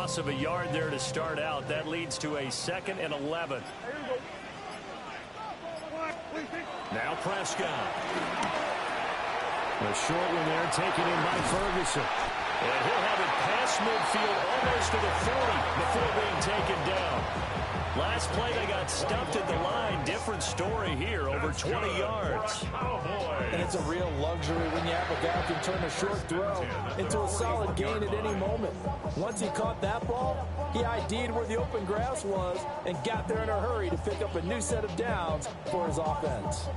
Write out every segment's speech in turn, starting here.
loss of a yard there to start out. That leads to a 2nd and 11. Now Prescott. The short one there taken in by Ferguson. And he'll have it past midfield almost to the 40 before being taken down. Last play they got stuffed at the line. Different story here, over 20 yards. And it's a real luxury when you have a guy who can turn a short throw into a solid gain at any moment. Once he caught that ball, he ID'd where the open grass was and got there in a hurry to pick up a new set of downs for his offense.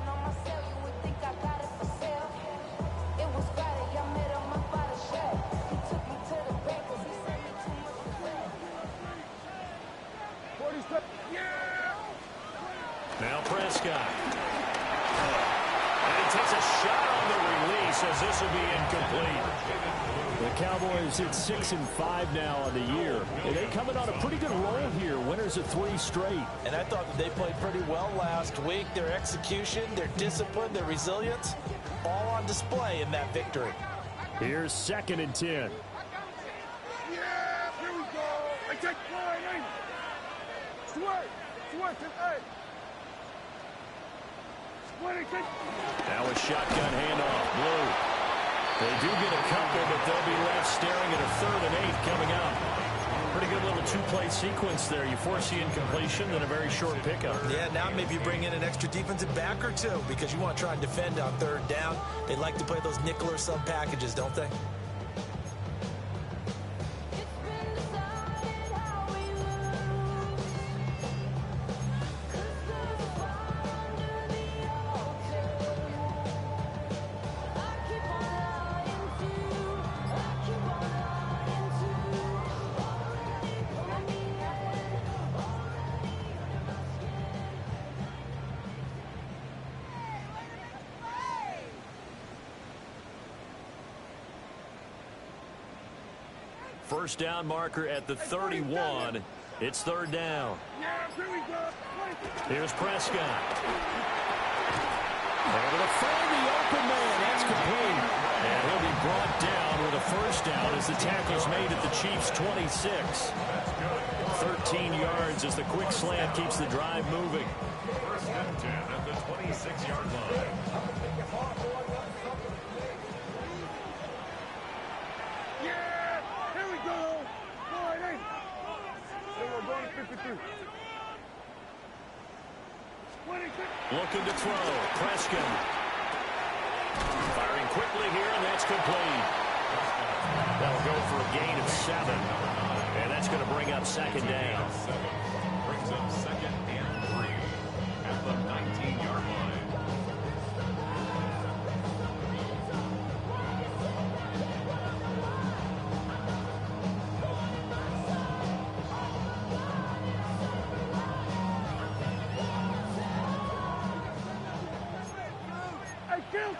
Now Prescott. And he takes a shot on the release as this will be incomplete. The Cowboys hit 6-5 now on the year. And they're coming on a pretty good roll here. Winners of 3 straight. And I thought that they played pretty well last week. Their execution, their discipline, their resilience, all on display in that victory. Here's 2nd and 10. Yeah, here we go. I take line. Sweat, hey. Now a shotgun handoff. Blue. They do get a couple, but they'll be left staring at a 3rd and 8 coming up. Pretty good little 2-play sequence there. You force the incompletion, then a very short pickup. Yeah, now maybe you bring in an extra defensive back or two because you want to try and defend on 3rd down. They like to play those nickel or sub packages, don't they? First down marker at the 31. It's 3rd down. Here's Prescott. Able to find the open man. That's complete. And he'll be brought down with a 1st down as the tackle's made at the Chiefs' 26. 13 yards as the quick slant keeps the drive moving. 1st and 10 at the 26-yard line. Looking to throw. Prescott. Firing quickly here, and that's complete. That'll go for a gain of 7. And that's going to bring up 2nd down. Brings up 2nd and 3 at the 19-yard line.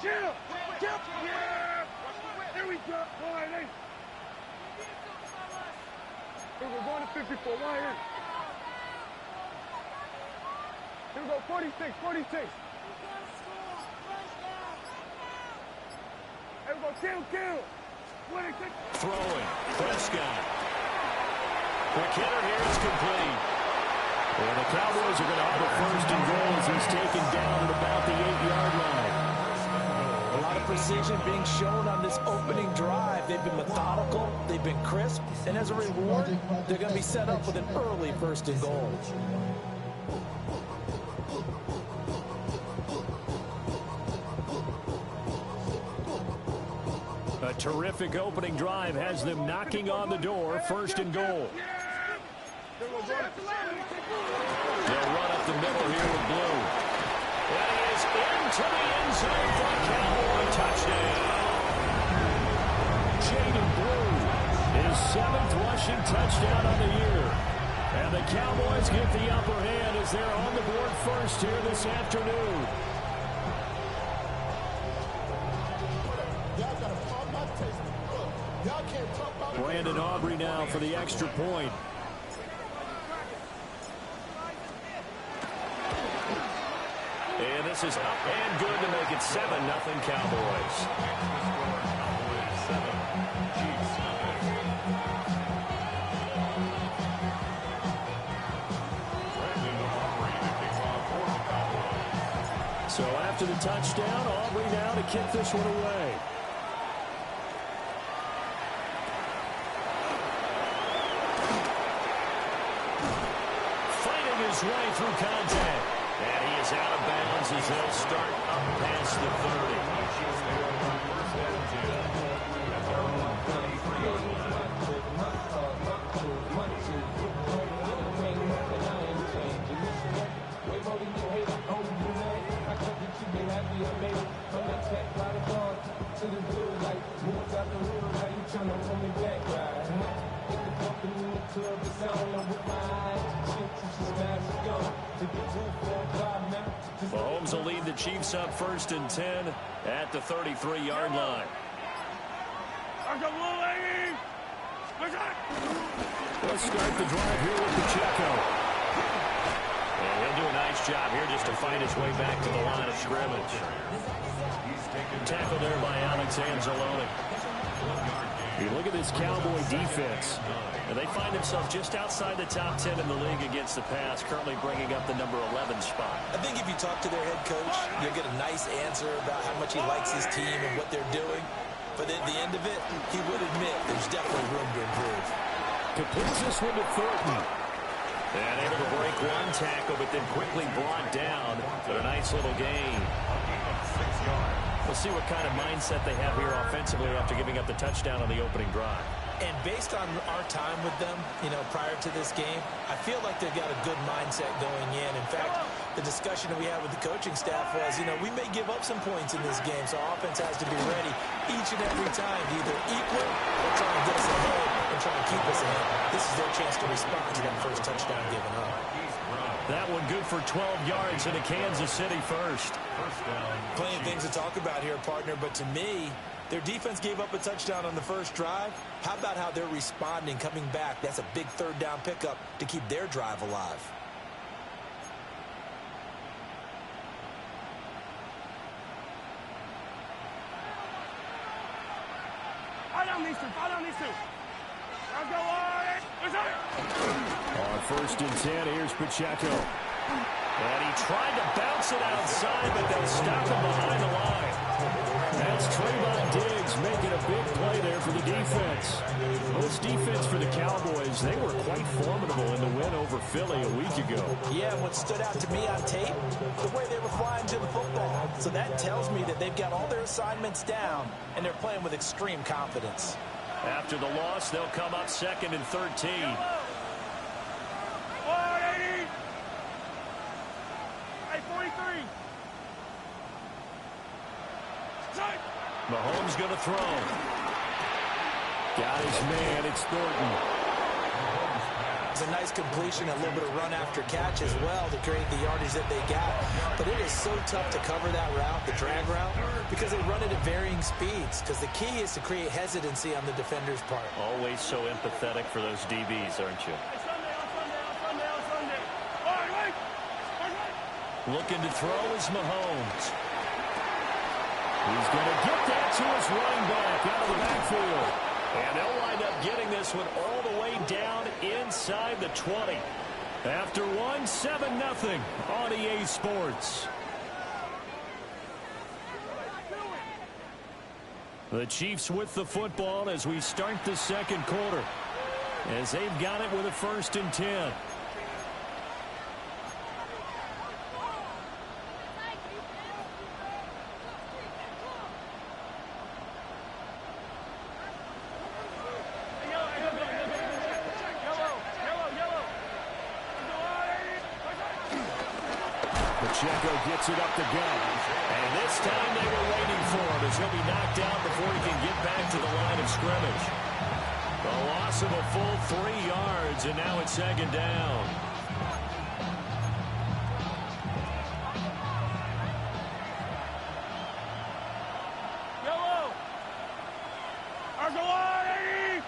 Chill! Yeah! Here we go! Line 8. Hey, we're going to 54. Line 8. Here we go. 46. Hey, we go. Kill! 26. Throwing. Prescott. Quick hitter here is complete. And the Cowboys are going to have a 1st and goal as he's taken down at about the 8-yard line. A lot of precision being shown on this opening drive. They've been methodical, they've been crisp, and as a reward, they're going to be set up with an early 1st and goal. A terrific opening drive has them knocking on the door. 1st and goal. They'll run up the middle here with Blue. That is into the end zone for a Cowboy touchdown. Jaden Blue, his 7th rushing touchdown on the year. And the Cowboys get the upper hand as they're on the board first here this afternoon. Brandon Aubrey now for the extra point. And this is up and good to make it 7-0 Cowboys. So after the touchdown, Aubrey now to kick this one away. Fighting his way through contact. And he is out of bounds as they'll start up past the 30. Mahomes will lead the Chiefs up 1st and 10 at the 33-yard line. Let's start the drive here with Pacheco. And he'll do a nice job here just to find his way back to the line of scrimmage. Tackled there by Alex Anzalone. You look at this Cowboy defense, and they find themselves just outside the top 10 in the league against the pass, currently bringing up the number 11 spot. I think if you talk to their head coach, you'll get a nice answer about how much he likes his team and what they're doing. But at the end of it, he would admit there's definitely room to improve. Completes this one to Thornton. And able to break one tackle, but then quickly brought down. But a nice little gain. We'll see what kind of mindset they have here offensively after giving up the touchdown on the opening drive. And based on our time with them, prior to this game, I feel like they've got a good mindset going in. In fact, the discussion that we had with the coaching staff was, we may give up some points in this game, so our offense has to be ready each and every time to either equal or try and get us ahead and try and keep us ahead. This is their chance to respond to that first touchdown given up. That one good for 12 yards into Kansas City first. Plenty of things to talk about here, partner, but to me, their defense gave up a touchdown on the first drive. How about how they're responding, coming back? That's a big third down pickup to keep their drive alive. Follow these two. Let's go, Warren. On 1st and 10, here's Pacheco. And he tried to bounce it outside, but they stopped him behind the line. That's Trayvon Diggs making a big play there for the defense. Well, this defense for the Cowboys, they were quite formidable in the win over Philly a week ago. Yeah, what stood out to me on tape, the way they were flying to the football. So that tells me that they've got all their assignments down, and they're playing with extreme confidence. After the loss, they'll come up 2nd and 13. Mahomes going to throw. Got his man. It's Thornton. It's a nice completion, a little bit of run after catch as well to create the yardage that they got. But it is so tough to cover that route, the drag route, because they run it at varying speeds. Because the key is to create hesitancy on the defender's part. Always so empathetic for those DBs, aren't you? Looking to throw is Mahomes. He's going to get that to his running back out of the backfield. And they'll wind up getting this one all the way down inside the 20. After one, 7-0 on EA Sports. The Chiefs with the football as we start the second quarter, as they've got it with a 1st and 10. Pacheco gets it up the gut. And this time they were waiting for him as he'll be knocked down before he can get back to the line of scrimmage. The loss of a full 3 yards, and now it's 2nd down. Yellow. Argawani.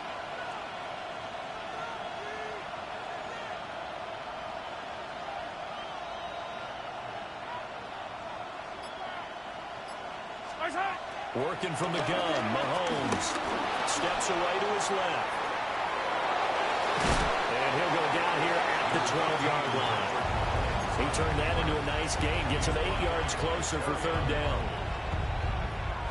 Working from the gun, Mahomes steps away to his left. And he'll go down here at the 12-yard line. He turned that into a nice gain. Gets him 8 yards closer for third down.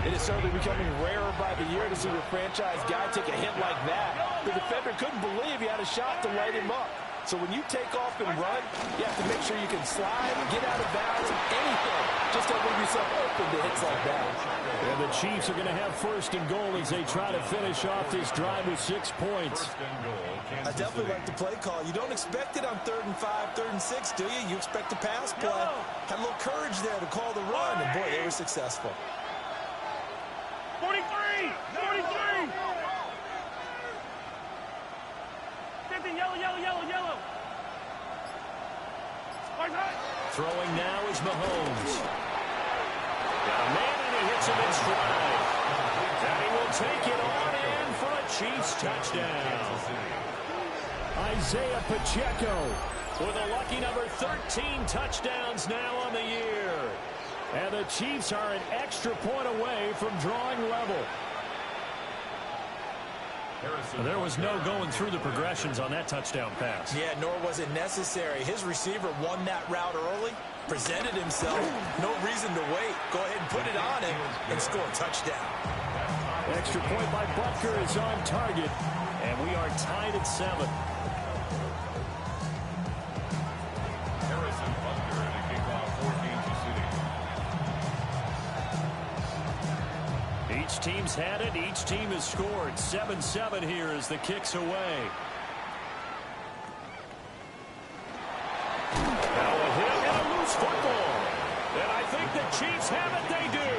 It is certainly becoming rarer by the year to see your franchise guy take a hit like that. The defender couldn't believe he had a shot to light him up. So when you take off and run, you have to make sure you can slide, get out of bounds, anything. Just don't leave yourself open to hits like that. And the Chiefs are going to have first and goal as they try to finish off this drive with 6 points. I definitely like the play call. You don't expect it on 3rd and 5, 3rd and 6, do you? You expect a pass play. Had a little courage there to call the run, and boy, they were successful. 43! 43! 15, yellow, yellow, yellow, yellow. Throwing now is Mahomes. Got a man and he hits him in stride. And he will take it on in for a Chiefs touchdown. Isaiah Pacheco with a lucky number 13 touchdowns now on the year. And the Chiefs are an extra point away from drawing level. There was no going through the progressions on that touchdown pass. Yeah, nor was it necessary. His receiver won that route early, presented himself. No reason to wait. Go ahead and put it on him and score a touchdown. Extra point by Butker is on target, and we are tied at 7. Harrison Butker and a kickoff 14 to City. Each team's had it. Each team has scored. 7-7 here as the kick's away. Now a hit and a loose football. And I think the Chiefs have it. They do.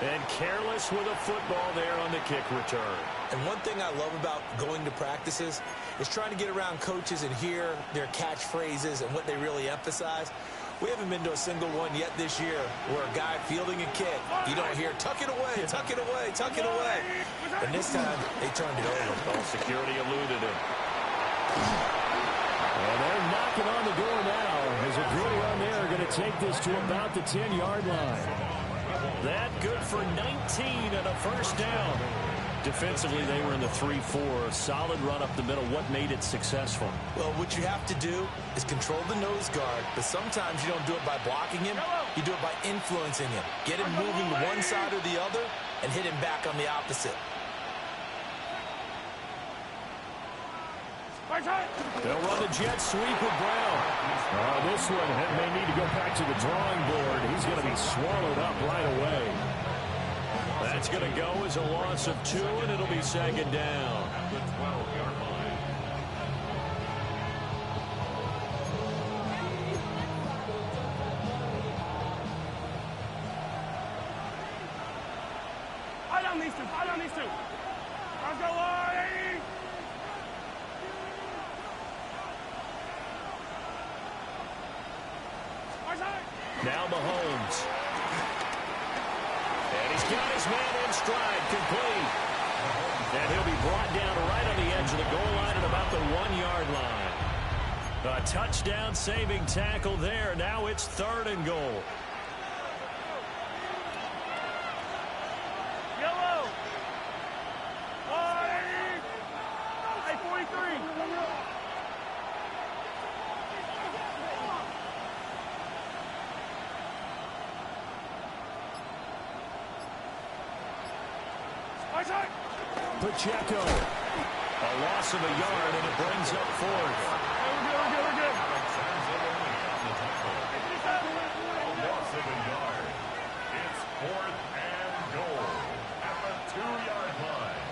And careless with a football there on the kick return. And one thing I love about going to practices is trying to get around coaches and hear their catchphrases and what they really emphasize. We haven't been to a single one yet this year where a guy fielding a kick, you don't hear, tuck it away, tuck it away, tuck it away. And this time, they turned it over. Well, security eluded him. And they're knocking on the door now as a good run there are going to take this to about the 10-yard line. That good for 19 and a first down. Defensively, they were in the 3-4. A solid run up the middle. What made it successful? Well, what you have to do is control the nose guard, but sometimes you don't do it by blocking him. You do it by influencing him. Get him moving to one side or the other and hit him back on the opposite. They'll run the jet sweep with Brown. This one may need to go back to the drawing board. He's going to be swallowed up right away. That's going to go as a loss of 2, and it'll be second down. At the 12-yard line. Eye on these two. Eye on these two. Let's go, Artie. Now Mahomes. And he's got his man in stride, complete. And he'll be brought down right on the edge of the goal line at about the 1-yard line. A touchdown saving tackle there. Now it's 3rd and goal. Yellow. Artie. Hey, 43. Pacheco. A loss of a yard, and it brings up 4th. We're good. Loss of a yard. It's 4th and goal at the 2-yard line.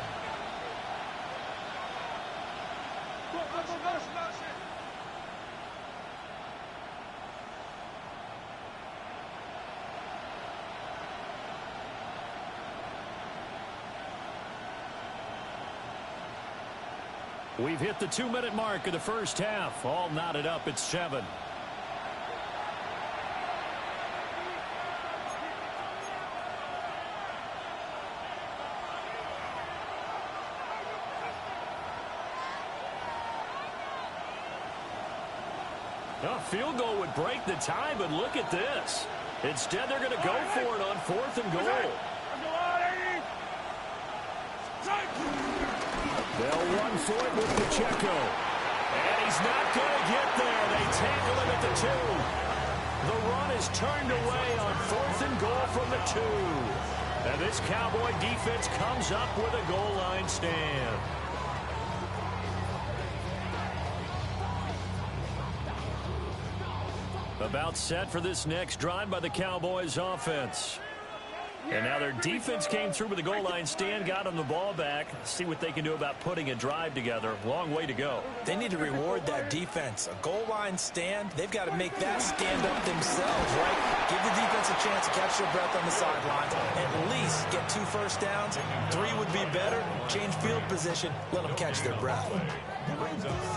We've hit the 2-minute mark of the first half. All knotted up at 7. A field goal would break the tie, but look at this. Instead, they're going to go for it on 4th and goal. They'll run for it with Pacheco. And he's not going to get there. They tackle him at the 2. The run is turned away on 4th and goal from the 2. And this Cowboy defense comes up with a goal line stand. About set for this next drive by the Cowboys offense. And now their defense came through with the goal line stand, got them the ball back. See what they can do about putting a drive together. Long way to go. They need to reward that defense. A goal line stand, they've got to make that stand up themselves, right? Give the defense a chance to catch their breath on the sidelines. At least get 2 first downs. 3 would be better. Change field position. Let them catch their breath.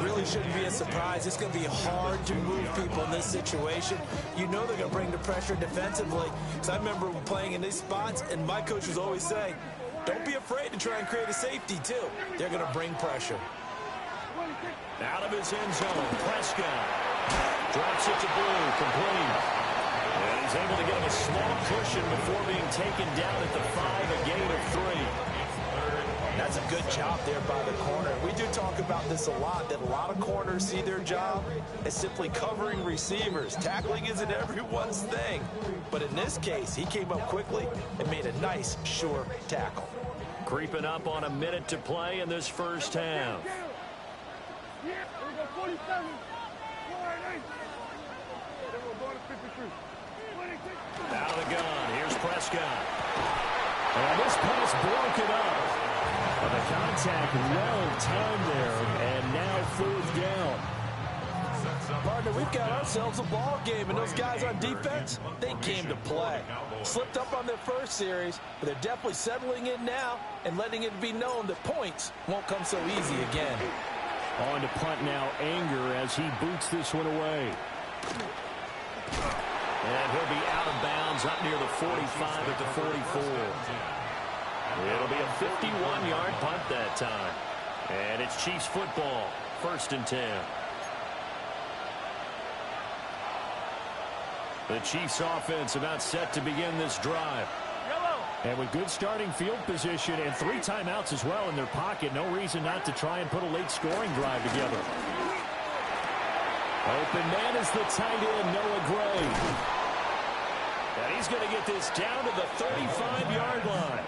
Really shouldn't be a surprise. It's going to be hard to move people in this situation. You know they're going to bring the pressure defensively. Because I remember playing in these spots, and my coach was always saying, don't be afraid to try and create a safety, too. They're going to bring pressure. Out of his end zone, Prescott drops it to Blue, complete. And he's able to get him a small cushion before being taken down at the 5, a gain of 3. That's a good job there by the corner. We do talk about this a lot, that a lot of corners see their job as simply covering receivers. Tackling isn't everyone's thing. But in this case, he came up quickly and made a nice, sure tackle. Creeping up on a minute to play in this first half. Out of the gun, here's Prescott. And this pass broken up. Well, the contact well timed there, and now 4th down. Partner, we've got ourselves a ball game, and those guys on defense, they came to play. Slipped up on their first series, but they're definitely settling in now and letting it be known that points won't come so easy again. On to punt now, Anger, as he boots this one away. And he'll be out of bounds up near the 45 at the 44. It'll be a 51-yard punt that time. And it's Chiefs football, 1st and 10. The Chiefs offense about set to begin this drive. And with good starting field position and 3 timeouts as well in their pocket, no reason not to try and put a late scoring drive together. Open man is the tight end, Noah Gray. And he's going to get this down to the 35-yard line.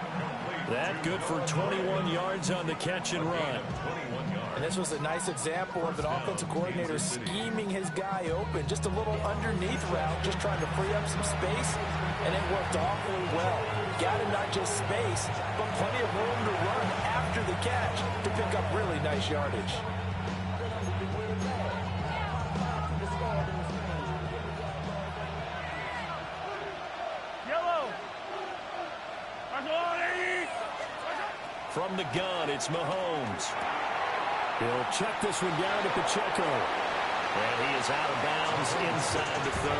That good for 21 yards on the catch and run. And this was a nice example of an offensive coordinator scheming his guy open. Just a little underneath route, just trying to free up some space, and it worked awfully well. Got him not just space, but plenty of room to run after the catch to pick up really nice yardage. From the gun, it's Mahomes. He'll check this one down to Pacheco. And he is out of bounds inside the 30.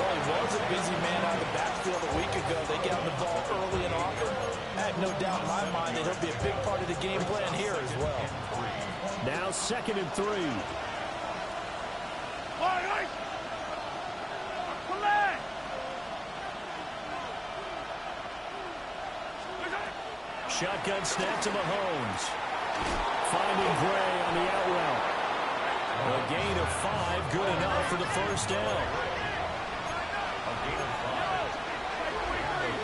Well, he was a busy man out of the backfield a week ago. They get him the ball early and often. I have no doubt in my mind that he'll be a big part of the game plan here as well. Now 2nd and 3. Shotgun snap to Mahomes. Finding Gray on the out route. A gain of 5, good enough for the first down. A gain of 5.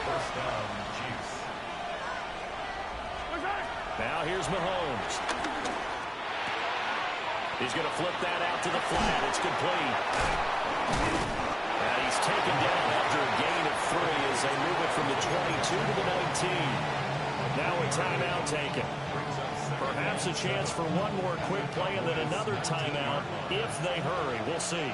First down, Chiefs. Now here's Mahomes. He's going to flip that out to the flat. It's complete. And he's taken down after a gain of 3 as they move it from the 22 to the 19. Now a timeout taken. Perhaps a chance for one more quick play and then another timeout if they hurry. We'll see.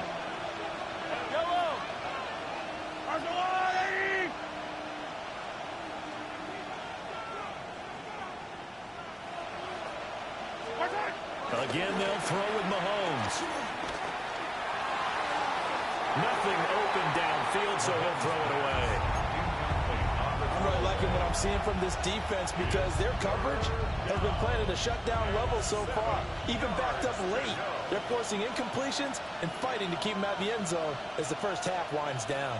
Again, they'll throw with Mahomes. Nothing open downfield, so he'll throw it away. I'm really liking what I'm seeing from this defense because their coverage has been playing at a shutdown level so far. Even backed up late, they're forcing incompletions and fighting to keep them out of the end zone as the first half winds down.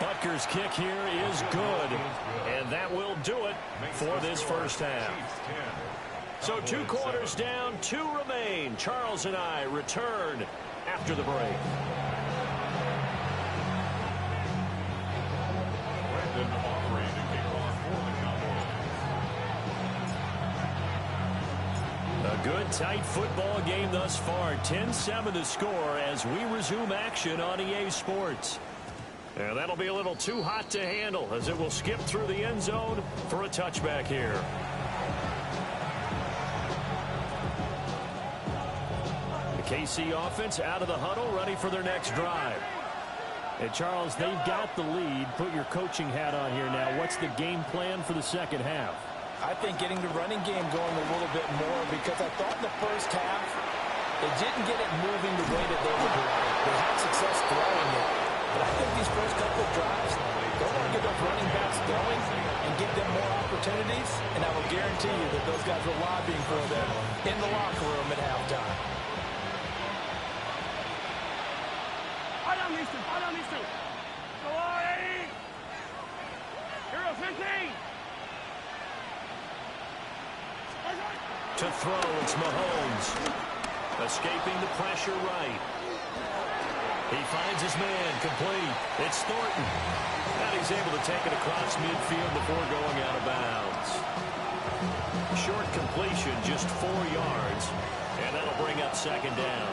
Butker's kick here is good, and that will do it for this first half. So 2 quarters down, 2 remain. Charles and I return after the break. Brandon Aubrey to kick off for the Cowboys. A good, tight football game thus far. 10-7 to score as we resume action on EA Sports. And that'll be a little too hot to handle as it will skip through the end zone for a touchback here. The KC offense out of the huddle, ready for their next drive. And Charles, they've got the lead. Put your coaching hat on here now. What's the game plan for the second half? I think getting the running game going a little bit more, because I thought in the first half they didn't get it moving the way that they would like. They had success throwing it. But I think these first couple of drives, they want to get those running backs going and give them more opportunities. And I will guarantee you that those guys were lobbying for them in the locker room at halftime. Hold on, these two. Go on, Eddie. Hero 15. To throw, it's Mahomes. Escaping the pressure right. He finds his man, complete. It's Thornton. And he's able to take it across midfield before going out of bounds. Short completion, just 4 yards. And that'll bring up second down.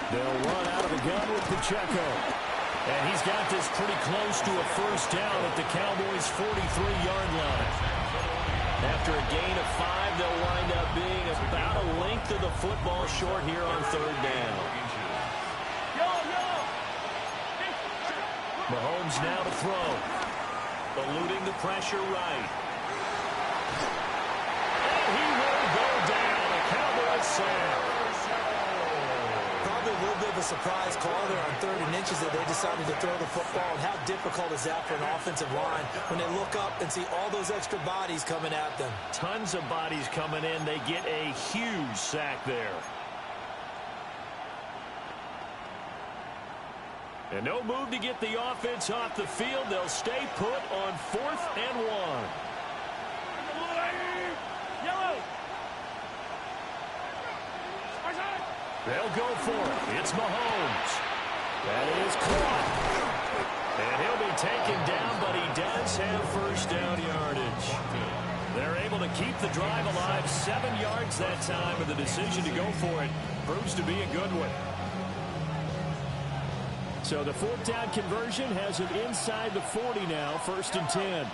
They'll run out of the gun with Pacheco. And he's got this pretty close to a first down at the Cowboys' 43-yard line. After a gain of 5, they'll wind up being about a length of the football short here on third down. Mahomes now to throw. Eluding the pressure right. And he will go down. A Cowboys sack. Probably a little bit of a surprise call there on 3rd and inches that they decided to throw the football. And how difficult is that for an offensive line when they look up and see all those extra bodies coming at them? Tons of bodies coming in. They get a huge sack there. And no move to get the offense off the field. They'll stay put on 4th and 1. They'll go for it. It's Mahomes. That is caught. And he'll be taken down, but he does have first down yardage. They're able to keep the drive alive. 7 yards that time, and the decision to go for it proves to be a good one. So the 4th down conversion has it inside the 40 now, 1st and 10.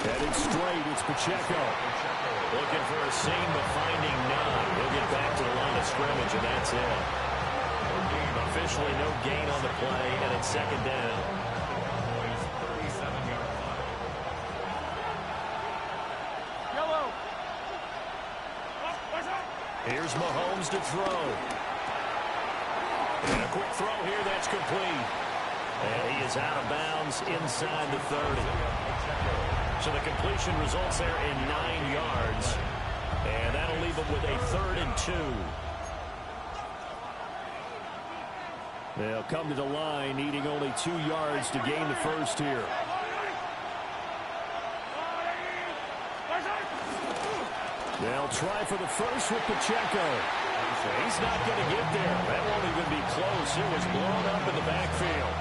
Headed straight, it's Pacheco. Looking for a seam, but finding none. He'll get back to the line of scrimmage, and that's it. Officially no gain on the play, and it's second down. Here's Mahomes to throw. And a quick throw here, that's complete. And he is out of bounds inside the 30. So the completion results there in 9 yards. And that'll leave him with a 3rd and 2. They'll come to the line, needing only 2 yards to gain the first here. They'll try for the first with Pacheco. He's not going to get there. That won't even be close. It was blown up in the backfield.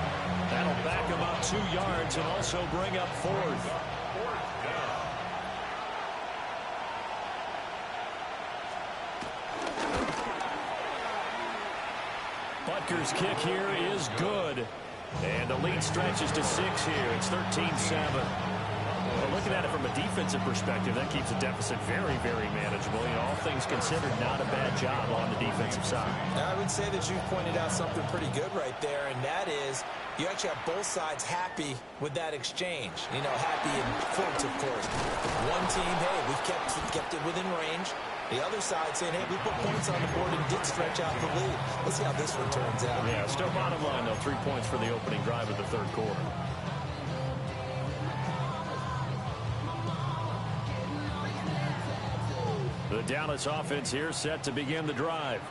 That'll back him up 2 yards and also bring up 4th. Butker's kick here is good. And the lead stretches to 6 here. It's 13-7. Well, looking at it from a defensive perspective, that keeps the deficit very, very manageable. You know, all things considered, not a bad job on the defensive side. Now, I would say that you pointed out something pretty good right there, and that is you actually have both sides happy with that exchange. You know, happy in quotes, of course. One team, hey, we've kept it within range. The other side saying, hey, we put points on the board and did stretch out the lead. Let's see how this one turns out. Yeah, still bottom line, though, 3 points for the opening drive of the 3rd quarter. The Dallas offense here set to begin the drive.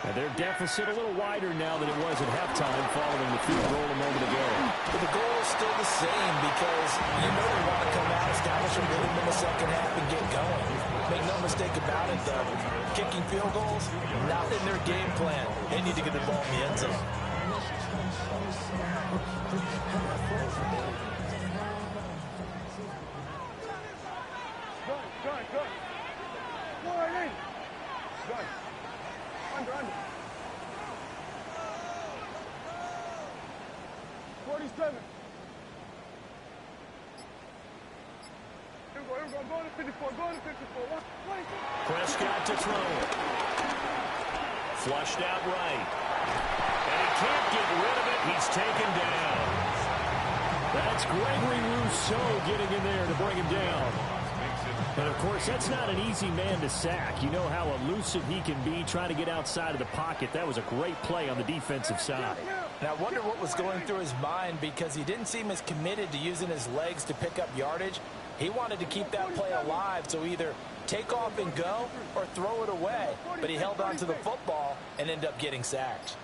And their deficit a little wider now than it was at halftime following the field goal a moment ago. But the goal is still the same because you know they want to come out, establish a rhythm in the second half, and get going. Make no mistake about it, though. Kicking field goals, not in their game plan. They need to get the ball in the end zone. Good. Good. Good. Under. 47. Here we go. Go to 54. Go to 54. Prescott to throw. Flushed out right. And he can't get rid of it. He's taken down. That's Gregory Rousseau getting in there to bring him down. And, of course, that's not an easy man to sack. You know how elusive he can be trying to get outside of the pocket. That was a great play on the defensive side. And I wonder what was going through his mind because he didn't seem as committed to using his legs to pick up yardage. He wanted to keep that play alive, so either take off and go or throw it away. But he held on to the football and ended up getting sacked.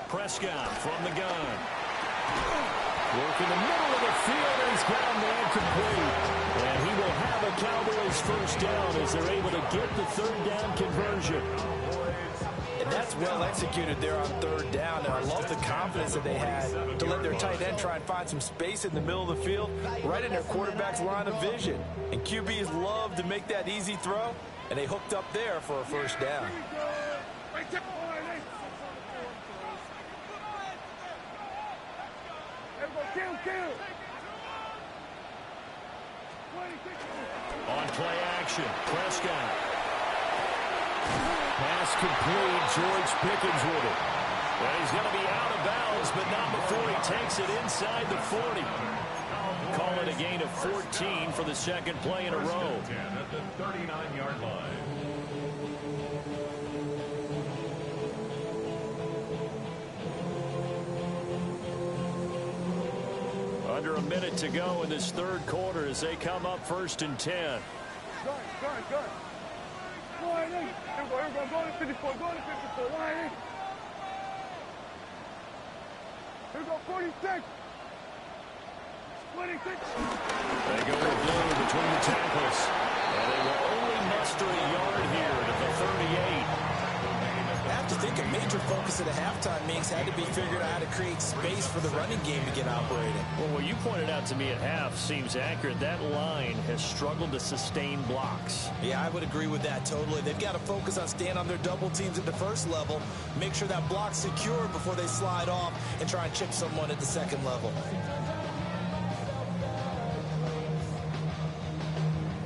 Prescott from the gun. Work in the middle of the field, and he's got him there complete. And he will have a Cowboys first down as they're able to get the third down conversion. And that's well executed there on third down. And I love the confidence that they had to let their tight end try and find some space in the middle of the field, right in their quarterback's line of vision. And QBs love to make that easy throw, and they hooked up there for a first down. Kill. On play action, Prescott. Pass complete, George Pickens with it. Well, he's going to be out of bounds, but not before he takes it inside the 40. Call it a gain of 14 for the second play in a row. At the 39-yard line. Under a minute to go in this third quarter as they come up first and 10. Good. Here we go. Go to 54. Go to 54. Here we go. 46. 26. They go with blue between the tackles. And they will only muster a yard here at the 38. I have to think a major focus at a halftime meetings had to be figuring out how to create space for the running game to get operating. Well, what you pointed out to me at half seems accurate. That line has struggled to sustain blocks. Yeah, I would agree with that totally. They've got to focus on staying on their double teams at the first level, make sure that block's secured before they slide off and try and chip someone at the second level.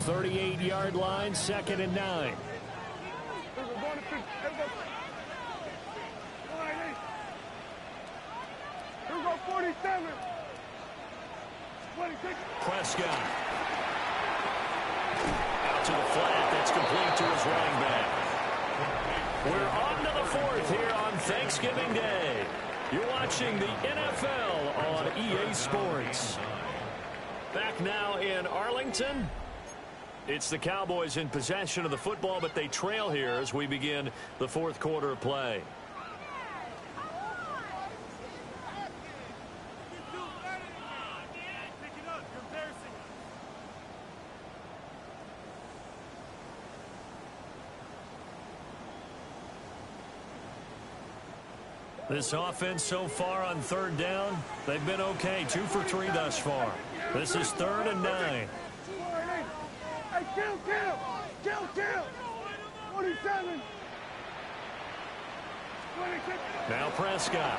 38-yard line, second and 9. Here we go, 47. 26. Prescott. Out to the flat. That's complete to his running back. We're on to the fourth here on Thanksgiving Day. You're watching the NFL on EA Sports. Back now in Arlington. It's the Cowboys in possession of the football, but they trail here as we begin the fourth quarter of play. This offense so far on third down, they've been okay. 2 for 3 thus far. This is 3rd and 9. Hey, kill. 47. 26. Now Prescott.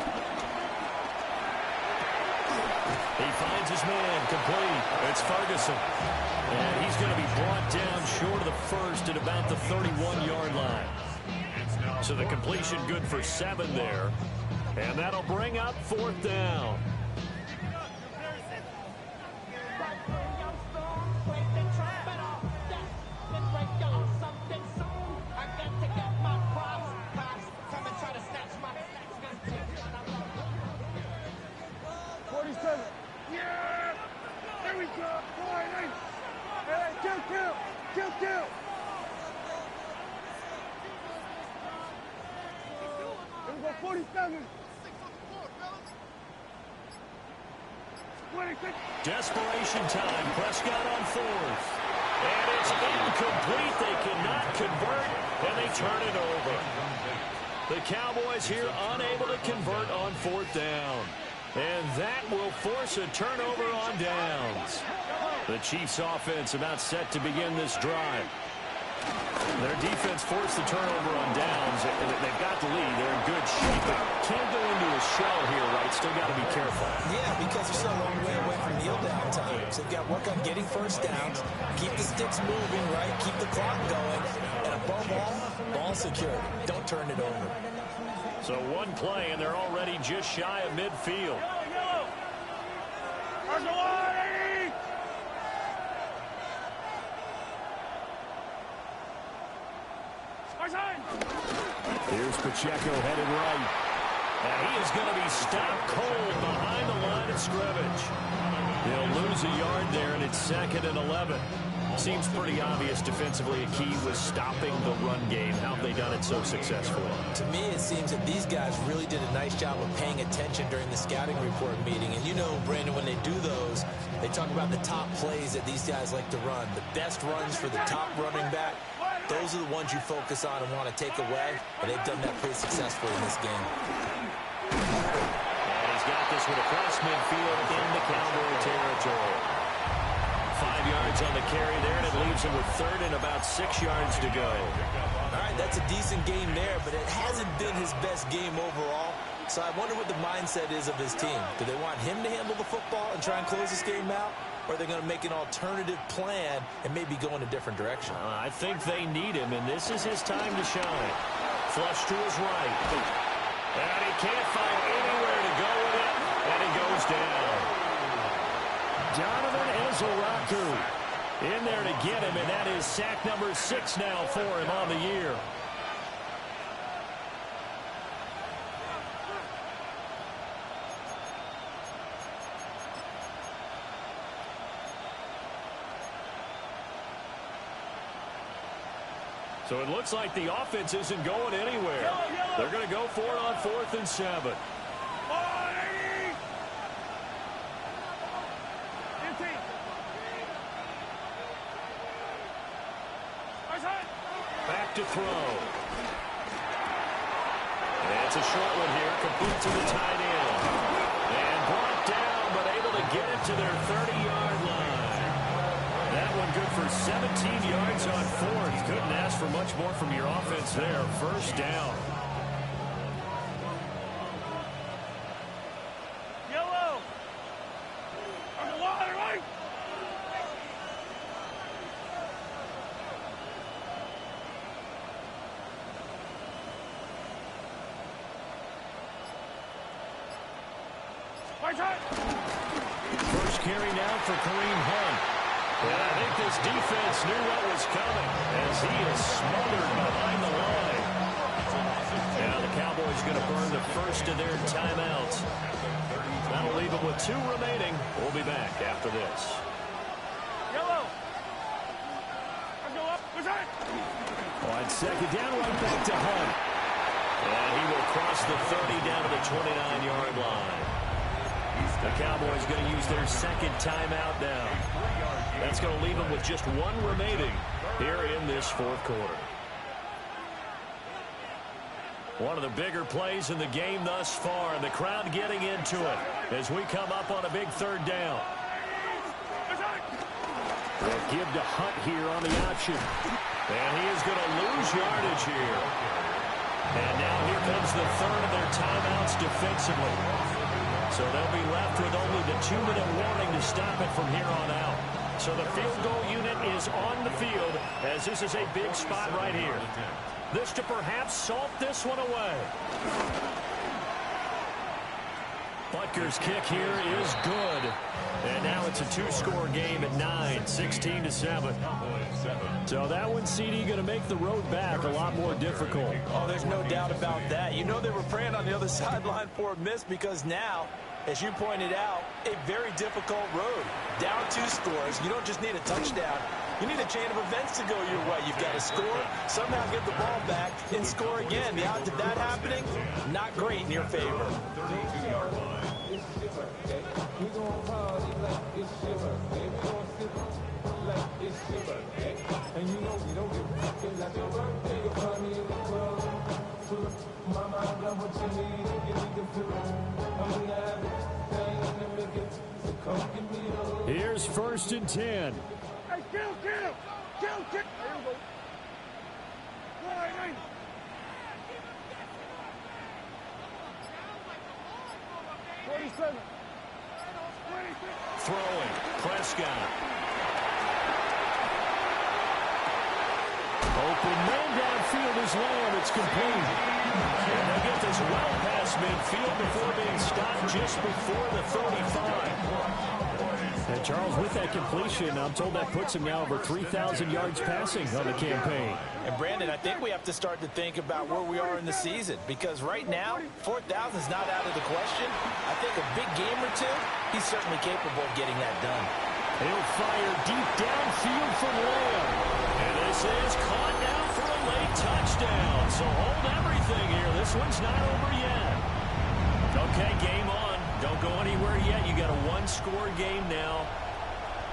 He finds his man complete. It's Ferguson. And he's going to be brought down short of the first at about the 31-yard line. So the completion good for 7 there. And that'll bring up 4th down. Kill. Desperation time. Prescott on fourth. And it's incomplete. They cannot convert, and they turn it over. The Cowboys here unable to convert on fourth down. And that will force a turnover on downs. The Chiefs offense about set to begin this drive. Their defense forced the turnover on downs. They've got the lead. They're in good shape. But can't go into a shell here, right? Still got to be careful. Yeah, because they're still a long way away from kneel down times. They've got to work on getting first downs, keep the sticks moving, right? Keep the clock going. And above all, ball security. Don't turn it over. So one play, and they're already just shy of midfield. Here's Pacheco headed right. And he is going to be stopped cold behind the line of scrimmage. They'll lose a yard there, and it's 2nd and 11. Seems pretty obvious defensively a key was stopping the run game. How have they done it so successfully? To me, it seems that these guys really did a nice job of paying attention during the scouting report meeting. And you know, Brandon, when they do those, they talk about the top plays that these guys like to run. The best runs for the top running back. Those are the ones you focus on and want to take away. And they've done that pretty successfully in this game. And he's got this one across midfield into Cowboy territory. 5 yards on the carry there, and it leaves him with 3rd and about 6 yards to go. All right, that's a decent game there, but it hasn't been his best game overall. So I wonder what the mindset is of his team. Do they want him to handle the football and try and close this game out? Or are they going to make an alternative plan and maybe go in a different direction? I think they need him, and this is his time to shine. Flush to his right. And he can't find anywhere to go with it, and he goes down. Donovan Ezaraku in there to get him, and that is sack number 6 now for him on the year. So it looks like the offense isn't going anywhere. They're going to go for it on 4th and 7. Back to throw. And it's a short one here, complete to the tight end. And brought down, but able to get it to their 30-yard line. That one good for 17 yards on 4th. Couldn't ask for much more from your offense there. First down. Yellow. On the water, right? First carry now for Kareem Hunt. And I think this defense knew what was coming as he is smothered behind the line. Now the Cowboys going to burn the first of their timeouts. That'll leave them with 2 remaining. We'll be back after this. Yellow. Go up. On 2nd down, right back to Hunt. And he will cross the 30 down to the 29-yard line. The Cowboys going to use their 2nd timeout now. That's going to leave them with just 1 remaining here in this 4th quarter. One of the bigger plays in the game thus far, and the crowd getting into it as we come up on a big 3rd down. They'll give to Hunt here on the option. And he is going to lose yardage here. And now here comes the 3rd of their timeouts defensively. So they'll be left with only the 2-minute warning to stop it from here on out. So the field goal unit is on the field as this is a big spot right here. This to perhaps salt this one away. Butker's kick here is good. And now it's a 2-score game at 9, 16-7. So that one, CD, going to make the road back a lot more difficult. Oh, there's no doubt about that. You know they were praying on the other sideline for a miss because now, as you pointed out, a very difficult road. Down 2 scores. You don't just need a touchdown. You need a chain of events to go your way. You've got to score, somehow get the ball back, and score again. The odds of that happening, not great in your favor. Here's 1st and 10. Hey, kill! Kill! There you go. Right. 47. 26. Throwing. Prescott. Open man downfield is Lamb. It's complete. And they'll get this well past midfield before being stopped just before the 35. And Charles, with that completion, I'm told that puts him now over 3,000 yards passing on the campaign. And Brandon, I think we have to start to think about where we are in the season, because right now, 4,000 is not out of the question. I think a big game or two, he's certainly capable of getting that done. He'll fire deep downfield for Lamb. And this is caught now for a late touchdown. So hold everything here. This one's not over yet. Okay, game on. Don't go anywhere yet. You got a one-score game now.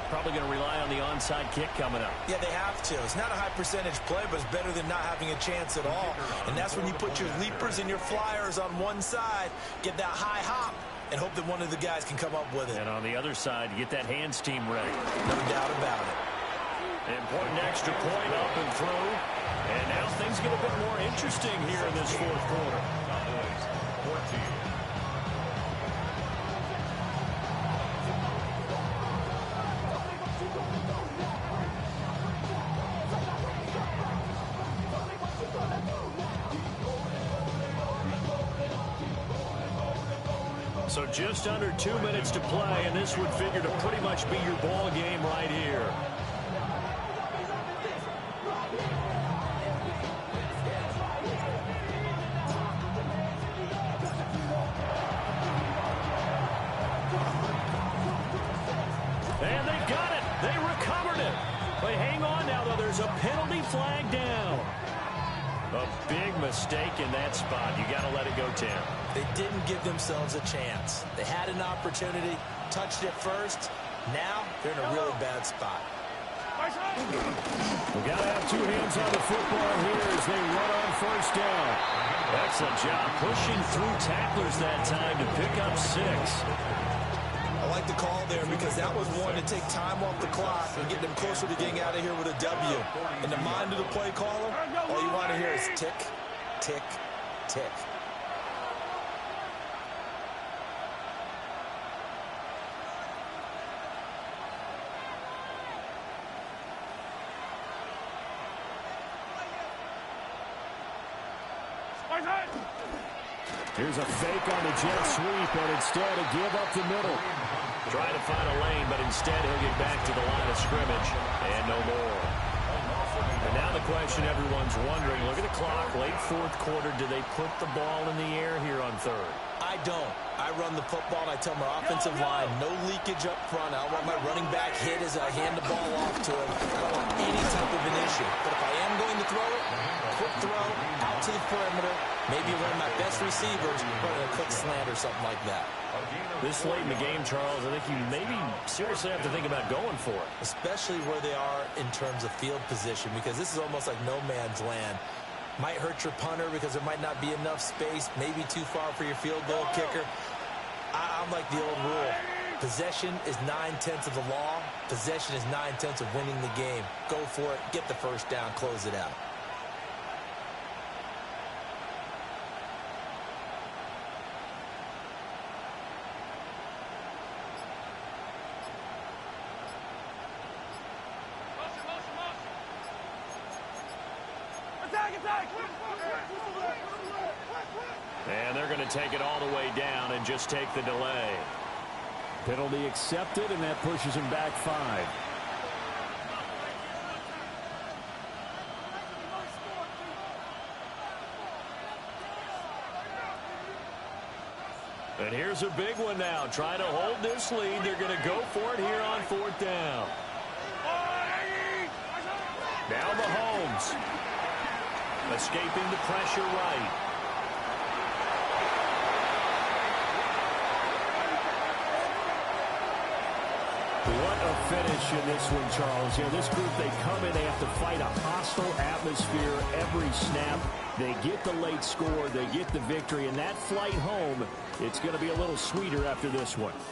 Probably going to rely on the onside kick coming up. Yeah, they have to. It's not a high percentage play, but it's better than not having a chance at all. And that's when you put your leapers and your flyers on one side, get that high hop, and hope that one of the guys can come up with it. And on the other side, get that hands team ready. No doubt about it. Important extra point up and through. And now things get a bit more interesting here in this 4th quarter. Cowboys 14. So just under 2 minutes to play, and this would figure to pretty much be your ball game right here. And they got it. They recovered it. But hang on now, though. There's a penalty flag down. A big mistake in that spot. You got to let it go, Tim. They didn't give themselves a chance. They had an opportunity, touched it first. Now they're in a really bad spot. We've got to have two hands on the football here as they run on 1st down. Excellent job pushing through tacklers that time to pick up 6. I like the call there because that was one to take time off the clock and get them closer to getting out of here with a W. In the mind of the play caller, all you want to hear is tick, tick, tick. Here's a fake on the jet sweep, and instead a give up the middle. Trying to find a lane, but instead he'll get back to the line of scrimmage, and no more. And now the question everyone's wondering, look at the clock, late 4th quarter, do they put the ball in the air here on 3rd? I don't. I run the football, and I tell my offensive line, no leakage up front. I don't want my running back hit as I hand the ball off to him. I don't want any type of an issue. But if I am going to throw it, quick throw, out to the perimeter, maybe one of my best receivers running a quick slant or something like that. This late in the game, Charles, I think you maybe seriously have to think about going for it. Especially where they are in terms of field position, because this is almost like no man's land. Might hurt your punter because there might not be enough space, maybe too far for your field goal kicker. I'm like the old rule. Possession is 9/10 of the law. Possession is 9/10 of winning the game. Go for it. Get the 1st down. Close it out. And they're going to take it all the way down and just take the delay. Penalty accepted, and that pushes him back 5. And here's a big one now. Trying to hold this lead. They're going to go for it here on 4th down. Now Mahomes. Escaping the pressure right. What a finish in this one, Charles. You know, this group, they come in, they have to fight a hostile atmosphere every snap. They get the late score, they get the victory, and that flight home, it's going to be a little sweeter after this one.